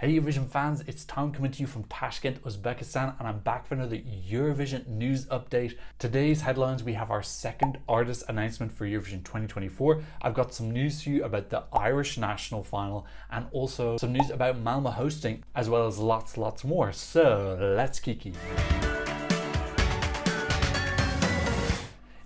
Hey Eurovision fans, it's Tom coming to you from Tashkent, Uzbekistan, and I'm back for another Eurovision news update. Today's headlines, we have our second artist announcement for Eurovision 2024. I've got some news for you about the Irish national final and also some news about Malmö hosting, as well as lots more. So let's kiki.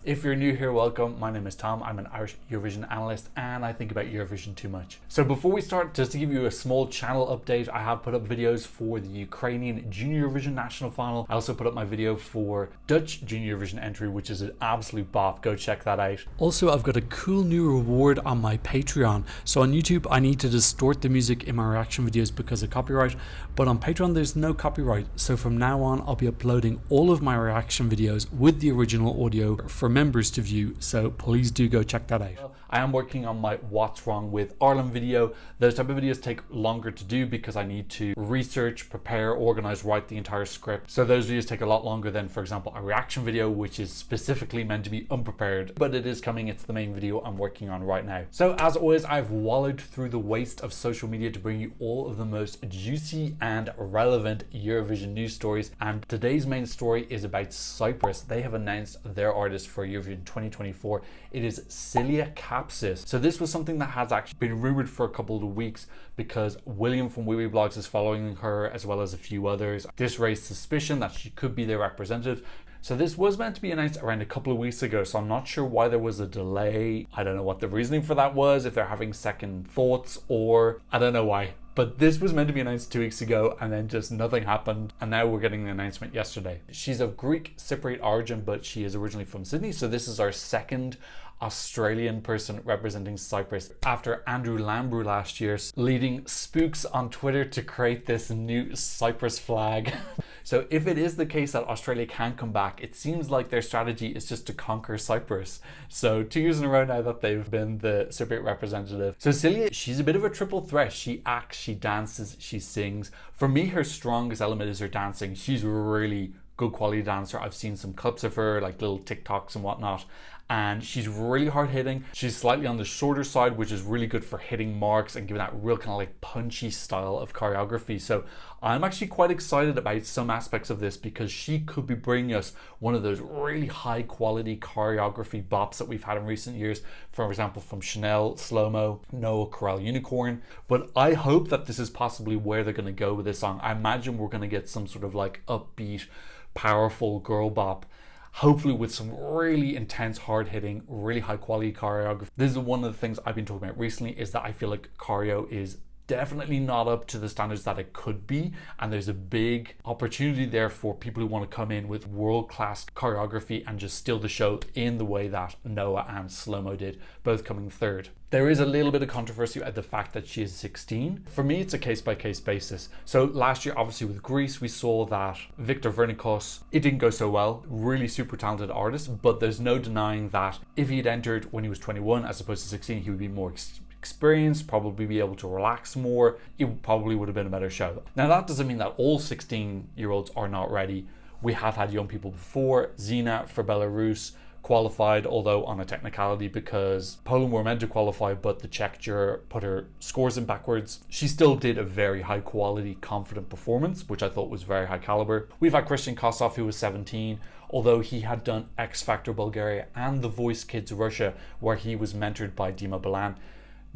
If you're new here, welcome. My name is Tom. I'm an Irish Eurovision analyst and I think about Eurovision too much. So before we start, just to give you a small channel update, I have put up videos for the Ukrainian Junior Eurovision National Final. I also put up my video for Dutch Junior Eurovision entry, which is an absolute bop. Go check that out. Also, I've got a cool new reward on my Patreon. So on YouTube, I need to distort the music in my reaction videos because of copyright, but on Patreon, there's no copyright. So from now on, I'll be uploading all of my reaction videos with the original audio for members to view, so please do go check that out. I am working on my What's Wrong with Ireland video. Those type of videos take longer to do because I need to research, prepare, organize, write the entire script. So those videos take a lot longer than, for example, a reaction video, which is specifically meant to be unprepared, but it is coming. It's the main video I'm working on right now. So as always, I've wallowed through the waste of social media to bring you all of the most juicy and relevant Eurovision news stories. And today's main story is about Cyprus. They have announced their artist for Eurovision 2024. It is Silia Kapsis. So this was something that has actually been rumored for a couple of weeks because William from Wee Blogs is following her, as well as a few others. This raised suspicion that she could be their representative. So this was meant to be announced around a couple of weeks ago, so I'm not sure why there was a delay. I don't know what the reasoning for that was, if they're having second thoughts, or I don't know why. But this was meant to be announced 2 weeks ago and then just nothing happened. And now we're getting the announcement yesterday. She's of Greek Cypriot origin, but she is originally from Sydney. So this is our second Australian person representing Cyprus after Andrew Lambrew last year leading spooks on Twitter to create this new Cyprus flag. So if it is the case that Australia can come back, it seems like their strategy is just to conquer Cyprus. So 2 years in a row now that they've been the Cypriot representative. So Silia, she's a bit of a triple threat. She acts, she dances, she sings. For me, her strongest element is her dancing. She's a really good quality dancer. I've seen some clips of her, like little TikToks and whatnot, and she's really hard hitting. She's slightly on the shorter side, which is really good for hitting marks and giving that real kind of like punchy style of choreography. So I'm actually quite excited about some aspects of this because she could be bringing us one of those really high quality choreography bops that we've had in recent years, for example, from Chanel, Slow-Mo, Noah, Corral Unicorn. But I hope that this is possibly where they're going to go with this song. I imagine we're going to get some sort of like upbeat, powerful girl bop, hopefully with some really intense, hard-hitting, really high-quality choreography. This is one of the things I've been talking about recently, is that I feel like choreo is definitely not up to the standards that it could be, and there's a big opportunity there for people who want to come in with world-class choreography and just steal the show in the way that Noah and Slow-Mo did, both coming third. There is a little bit of controversy at the fact that she is 16. For me, it's a case-by-case basis. So last year, obviously with Greece, we saw that Victor Vernikos, it didn't go so well. Really super talented artist, but there's no denying that if he had entered when he was 21 as opposed to 16, he would be more experienced, probably be able to relax more. It probably would have been a better show. Now that doesn't mean that all 16-year-olds are not ready. We have had young people before. Zina for Belarus qualified, although on a technicality because Poland were meant to qualify, but the Czech juror put her scores in backwards. She still did a very high quality, confident performance, which I thought was very high caliber. We've had Christian Kosov, who was 17, although he had done X Factor Bulgaria and The Voice Kids Russia, where he was mentored by Dima Bilan.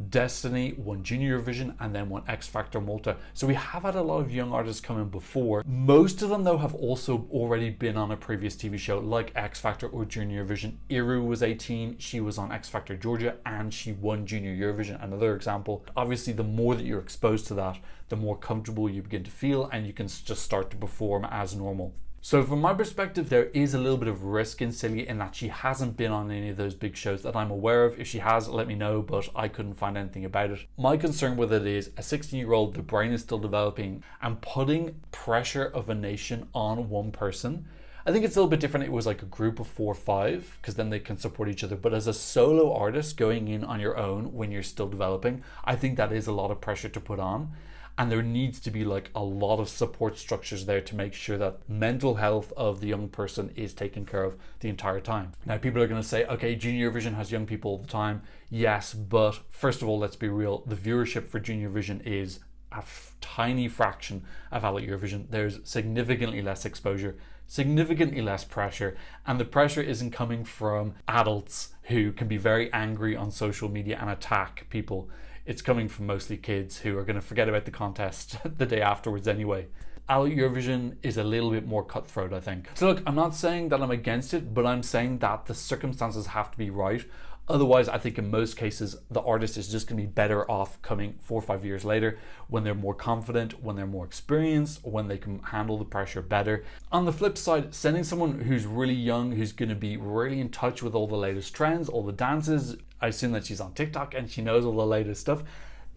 Destiny won Junior Eurovision and then won X Factor Malta. So we have had a lot of young artists come in before. Most of them though have also already been on a previous TV show like X Factor or Junior Eurovision. Iru was 18, she was on X Factor Georgia and she won Junior Eurovision, another example. Obviously the more that you're exposed to that, the more comfortable you begin to feel and you can just start to perform as normal. So from my perspective, there is a little bit of risk in Silia in that she hasn't been on any of those big shows that I'm aware of. If she has, let me know, but I couldn't find anything about it. My concern with it is a 16-year-old, the brain is still developing, and putting pressure of a nation on one person. I think it's a little bit different. It was like a group of 4 or 5, because then they can support each other. But as a solo artist going in on your own when you're still developing, I think that is a lot of pressure to put on. And there needs to be like a lot of support structures there to make sure that mental health of the young person is taken care of the entire time. Now people are going to say, okay, Junior Eurovision has young people all the time. Yes, but first of all, let's be real. The viewership for Junior Eurovision is tiny fraction of adult Eurovision. There's significantly less exposure, significantly less pressure, and the pressure isn't coming from adults who can be very angry on social media and attack people. It's coming from mostly kids who are going to forget about the contest the day afterwards anyway. Adult Eurovision is a little bit more cutthroat, I think. So look, I'm not saying that I'm against it, but I'm saying that the circumstances have to be right. Otherwise, I think in most cases, the artist is just going to be better off coming 4 or 5 years later when they're more confident, when they're more experienced, when they can handle the pressure better. On the flip side, sending someone who's really young, who's going to be really in touch with all the latest trends, all the dances, I assume that she's on TikTok and she knows all the latest stuff,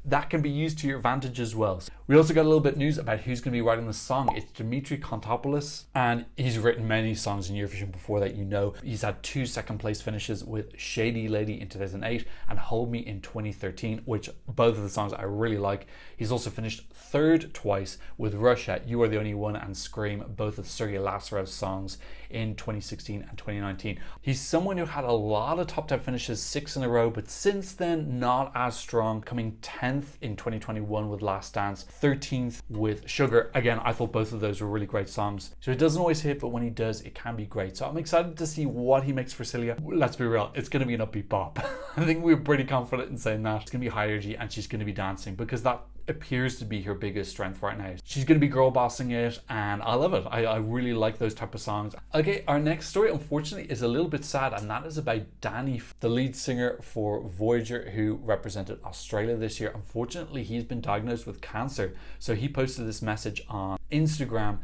that can be used to your advantage as well. We also got a little bit of news about who's going to be writing the song. It's Dimitris, and he's written many songs in Eurovision before that, you know. He's had 2 second place finishes with Shady Lady in 2008 and Hold Me in 2013, which both of the songs I really like. He's also finished 3rd twice with Russia, You Are the Only One, and Scream, both of Sergei Lasarev's songs in 2016 and 2019. He's someone who had a lot of top 10 finishes, 6 in a row, but since then not as strong, coming 10th in 2021 with Last Dance, 13th with Sugar. Again, I thought both of those were really great songs. So it doesn't always hit, but when he does, it can be great. So I'm excited to see what he makes for Silia. Let's be real, it's going to be an upbeat pop. I think we're pretty confident in saying that. It's going to be high energy and she's going to be dancing because that appears to be her biggest strength right now. She's going to be girl bossing it and I love it. I really like those type of songs. Okay, our next story unfortunately is a little bit sad, and that is about Danny, the lead singer for Voyager who represented Australia this year. Unfortunately, he's been diagnosed with cancer. So he posted this message on Instagram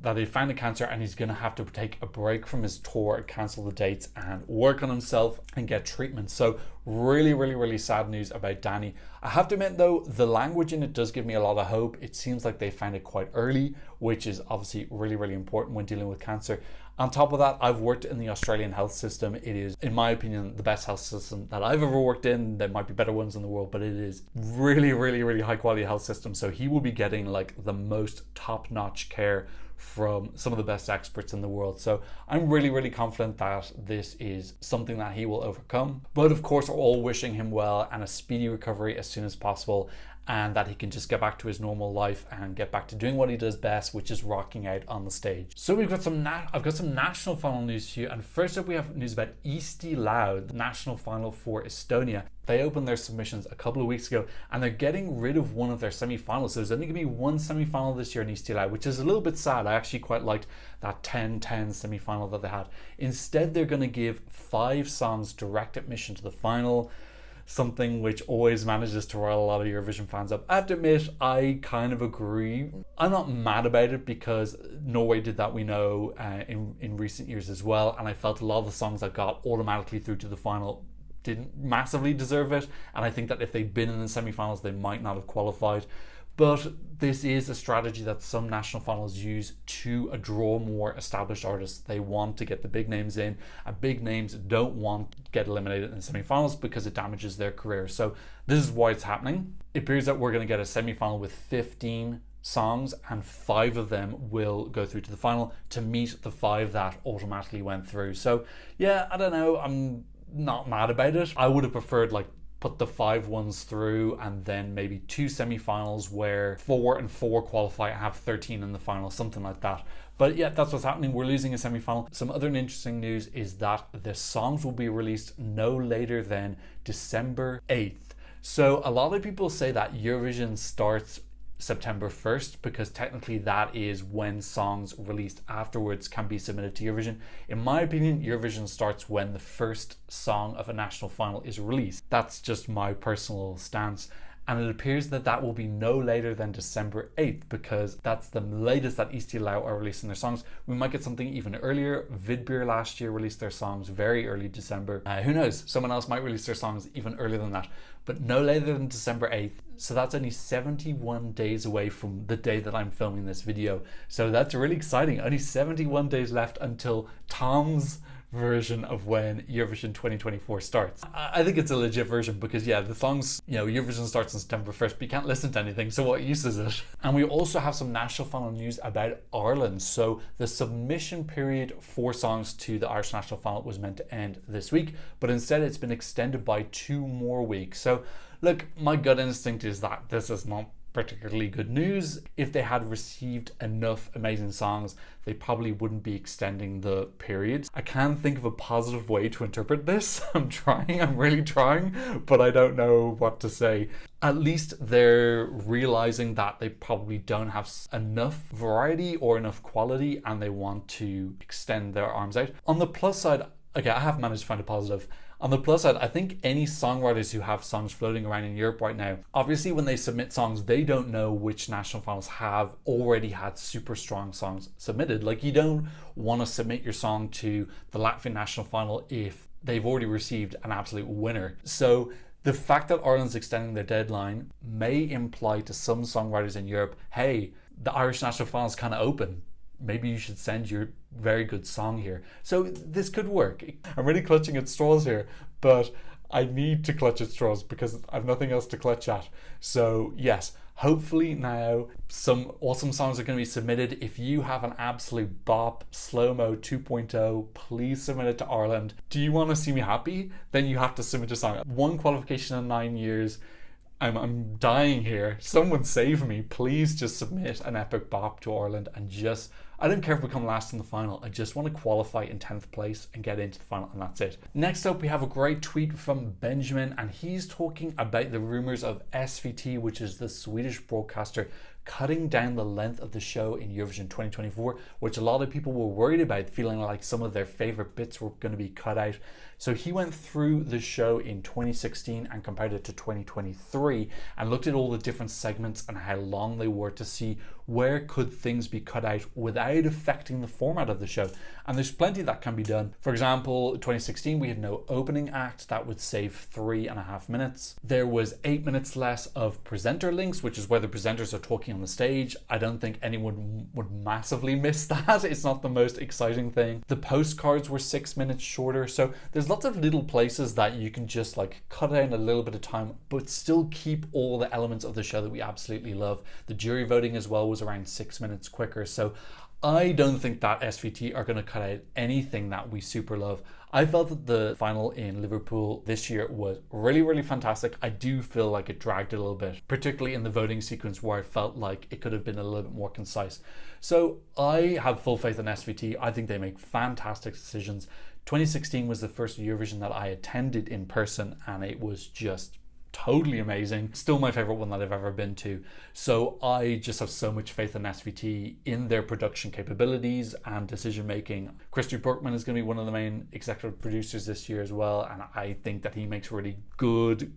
that they found a cancer and he's going to have to take a break from his tour, cancel the dates and work on himself and get treatment. So really sad news about Danny. I have to admit though, the language in it does give me a lot of hope. It seems like they found it quite early, which is obviously really important when dealing with cancer. On top of that, I've worked in the Australian health system. It is, in my opinion, the best health system that I've ever worked in. There might be better ones in the world, but it is really high quality health system. So he will be getting like the most top-notch care from some of the best experts in the world. So I'm really confident that this is something that he will overcome. But of course, we're all wishing him well and a speedy recovery as soon as possible, and that he can just get back to his normal life and get back to doing what he does best, which is rocking out on the stage. So I've got some national final news for you, and first up we have news about Eesti Laul, the national final for Estonia. They opened their submissions a couple of weeks ago and they're getting rid of one of their semi-finals. So there's only going to be one semi-final this year in Eesti Laul, which is a little bit sad. I actually quite liked that 10-10 semi-final that they had. Instead, they're going to give 5 songs direct admission to the final, something which always manages to rile a lot of Eurovision fans up. I have to admit, I kind of agree. I'm not mad about it because Norway did that, we know, in recent years as well. And I felt a lot of the songs that got automatically through to the final didn't massively deserve it, and I think that if they'd been in the semi-finals they might not have qualified. But this is a strategy that some national finals use to draw more established artists. They want to get the big names in, and big names don't want to get eliminated in the semi-finals because it damages their career. So this is why it's happening. It appears that we're going to get a semi-final with 15 songs and 5 of them will go through to the final to meet the 5 that automatically went through. So yeah, I don't know, I'm not mad about it. I would have preferred like put the 5 ones through and then maybe 2 semi-finals where 4 and 4 qualify and have 13 in the final, something like that. But yeah, that's what's happening. We're losing a semi-final. Some other interesting news is that the songs will be released no later than December 8th. So a lot of people say that Eurovision starts September 1st because technically that is when songs released afterwards can be submitted to Eurovision. In my opinion, Eurovision starts when the first song of a national final is released. That's just my personal stance. And it appears that that will be no later than December 8th because that's the latest that Eesti Laul are releasing their songs. We might get something even earlier. Vidbeer last year released their songs very early December. Who knows? Someone else might release their songs even earlier than that, but no later than December 8th. So that's only 71 days away from the day that I'm filming this video. So that's really exciting. Only 71 days left until Tom's version of when Eurovision 2024 starts. I think it's a legit version because yeah, the songs, you know, Eurovision starts on September 1st, but you can't listen to anything, so what use is it? And we also have some national final news about Ireland. So the submission period for songs to the Irish national final was meant to end this week, but instead it's been extended by 2 more weeks. So look, my gut instinct is that this is not particularly good news. If they had received enough amazing songs, they probably wouldn't be extending the periods. I can't think of a positive way to interpret this. I'm really trying, but I don't know what to say. At least they're realizing that they probably don't have enough variety or enough quality, and they want to extend their arms out. On the plus side, okay, I have managed to find a positive. On the plus side, I think any songwriters who have songs floating around in Europe right now, obviously when they submit songs, they don't know which national finals have already had super strong songs submitted. Like, you don't want to submit your song to the Latvian national final if they've already received an absolute winner. So the fact that Ireland's extending their deadline may imply to some songwriters in Europe, hey, the Irish national final is kind of open. Maybe you should send your very good song here. So this could work. I'm really clutching at straws here, but I need to clutch at straws because I've nothing else to clutch at. So yes, hopefully now some awesome songs are going to be submitted. If you have an absolute bop, Slow-Mo 2.0, please submit it to Ireland. Do you want to see me happy? Then you have to submit a song. 1 qualification in 9 years. I'm dying here. Someone save me. Please just submit an epic bop to Ireland and just, I don't care if we come last in the final. I just want to qualify in 10th place and get into the final, and that's it. Next up, we have a great tweet from Benjamin, and he's talking about the rumors of SVT, which is the Swedish broadcaster, cutting down the length of the show in Eurovision 2024, which a lot of people were worried about, feeling like some of their favorite bits were going to be cut out. So he went through the show in 2016 and compared it to 2023 and looked at all the different segments and how long they were to see where could things be cut out without affecting the format of the show. And there's plenty that can be done. For example, 2016, we had no opening act. That would save 3.5 minutes. There was 8 minutes less of presenter links, which is where the presenters are talking on the stage. I don't think anyone would massively miss that. It's not the most exciting thing. The postcards were 6 minutes shorter. So there's lots of little places that you can just like cut out a little bit of time, but still keep all the elements of the show that we absolutely love. The jury voting as well was around 6 minutes quicker. So I don't think that SVT are going to cut out anything that we super love. I felt that the final in Liverpool this year was really, really fantastic. I do feel like it dragged a little bit, particularly in the voting sequence where I felt like it could have been a little bit more concise. So I have full faith in SVT. I think they make fantastic decisions. 2016 was the first Eurovision that I attended in person, and it was just totally amazing. Still my favorite one that I've ever been to. So I just have so much faith in SVT, in their production capabilities and decision making. Christy Burkman is going to be one of the main executive producers this year as well, and I think that he makes really good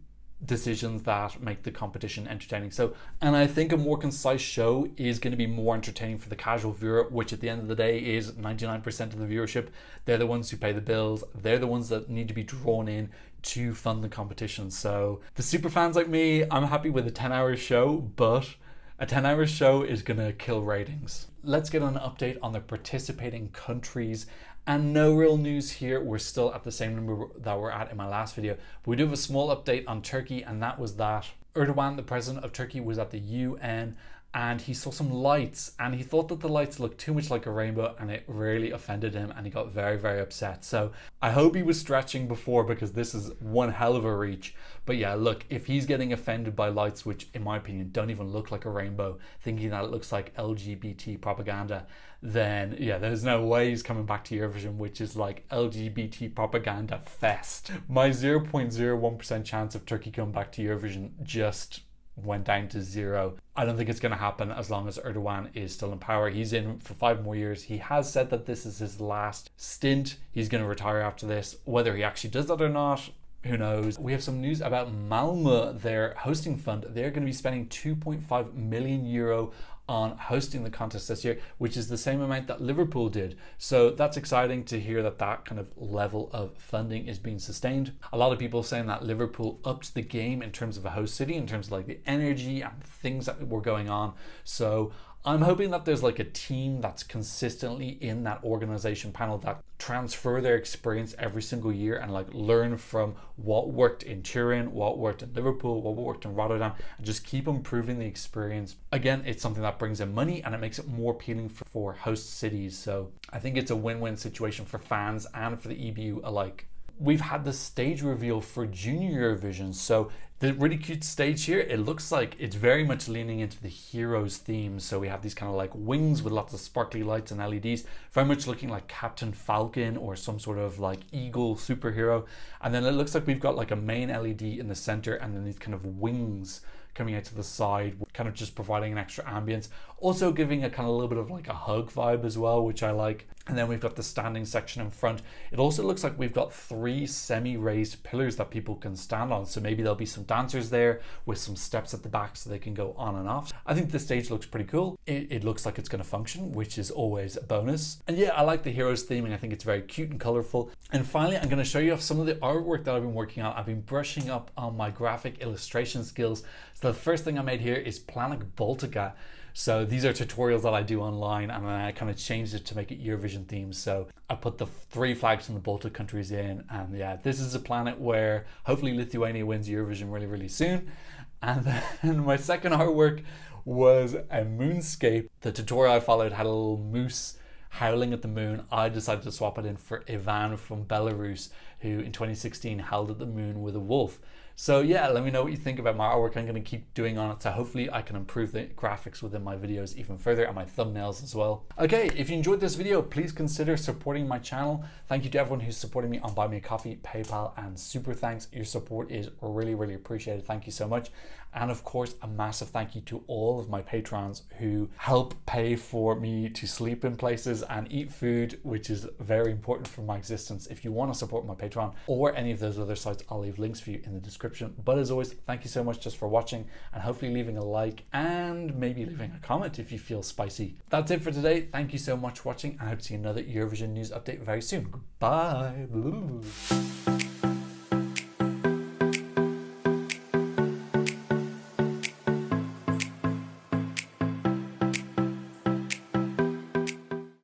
decisions that make the competition entertaining. So, and I think a more concise show is going to be more entertaining for the casual viewer, which at the end of the day is 99% of the viewership. They're the ones who pay the bills. They're the ones that need to be drawn in to fund the competition. So the super fans like me, I'm happy with a 10-hour show, but a 10-hour show is gonna kill ratings. Let's get an update on the participating countries. And no real news here. We're still at the same number that we're at in my last video. But we do have a small update on Turkey, and that was that Erdogan, the president of Turkey, was at the UN and he saw some lights and he thought that the lights looked too much like a rainbow, and it really offended him and he got very, very upset. So I hope he was stretching before, because this is one hell of a reach. But yeah, look, if he's getting offended by lights, which in my opinion don't even look like a rainbow, thinking that it looks like LGBT propaganda, then yeah, there's no way he's coming back to Eurovision, which is like LGBT propaganda fest. My 0.01% chance of Turkey coming back to Eurovision just went down to zero. I don't think it's going to happen as long as Erdogan is still in power. He's in for 5 more years. He has said that this is his last stint. He's going to retire after this. Whether he actually does that or not, who knows? We have some news about Malmö, their hosting fund. They're going to be spending 2.5 million euro on hosting the contest this year, which is the same amount that Liverpool did. So that's exciting to hear that that kind of level of funding is being sustained. A lot of people saying that Liverpool upped the game in terms of a host city, in terms of like the energy and things that were going on. So I'm hoping that there's like a team that's consistently in that organization panel that transfer their experience every single year and like learn from what worked in Turin, what worked in Liverpool, what worked in Rotterdam, and just keep improving the experience. Again, it's something that brings in money and it makes it more appealing for host cities. So I think it's a win-win situation for fans and for the EBU alike. We've had the stage reveal for Junior Eurovision. So The really cute stage here, it looks like it's very much leaning into the heroes theme. So we have these kind of like wings with lots of sparkly lights and LEDs, very much looking like Captain Falcon or some sort of like eagle superhero. And then it looks like we've got like a main LED in the center and then these kind of wings coming out to the side, kind of just providing an extra ambience. Also giving a kind of a little bit of like a hug vibe as well, which I like. And then we've got the standing section in front. It also looks like we've got 3 semi-raised pillars that people can stand on. So maybe there'll be some dancers there with some steps at the back so they can go on and off. I think the stage looks pretty cool. It looks like it's going to function, which is always a bonus. And yeah, I like the heroes theming. I think it's very cute and colorful. And finally, I'm going to show you off some of the artwork that I've been working on. I've been brushing up on my graphic illustration skills. So the first thing I made here is Planet Baltica. So these are tutorials that I do online, and I kind of changed it to make it Eurovision themed. So I put the 3 flags from the Baltic countries in, and yeah, this is a planet where hopefully Lithuania wins Eurovision really, really soon. And then my second artwork was a moonscape. The tutorial I followed had a little moose howling at the moon. I decided to swap it in for Ivan from Belarus, who in 2016 howled at the moon with a wolf. So yeah, let me know what you think about my artwork. I'm going to keep doing on it, so hopefully I can improve the graphics within my videos even further, and my thumbnails as well. Okay, if you enjoyed this video, please consider supporting my channel. Thank you to everyone who's supporting me on Buy Me a Coffee, PayPal, and Super Thanks. Your support is really, really appreciated. Thank you so much. And of course, a massive thank you to all of my patrons who help pay for me to sleep in places and eat food, which is very important for my existence. If you want to support my Patreon or any of those other sites, I'll leave links for you in the description. But as always, thank you so much just for watching, and hopefully leaving a like and maybe leaving a comment if you feel spicy. That's it for today. Thank you so much for watching, and I hope to see another Eurovision news update very soon. Goodbye.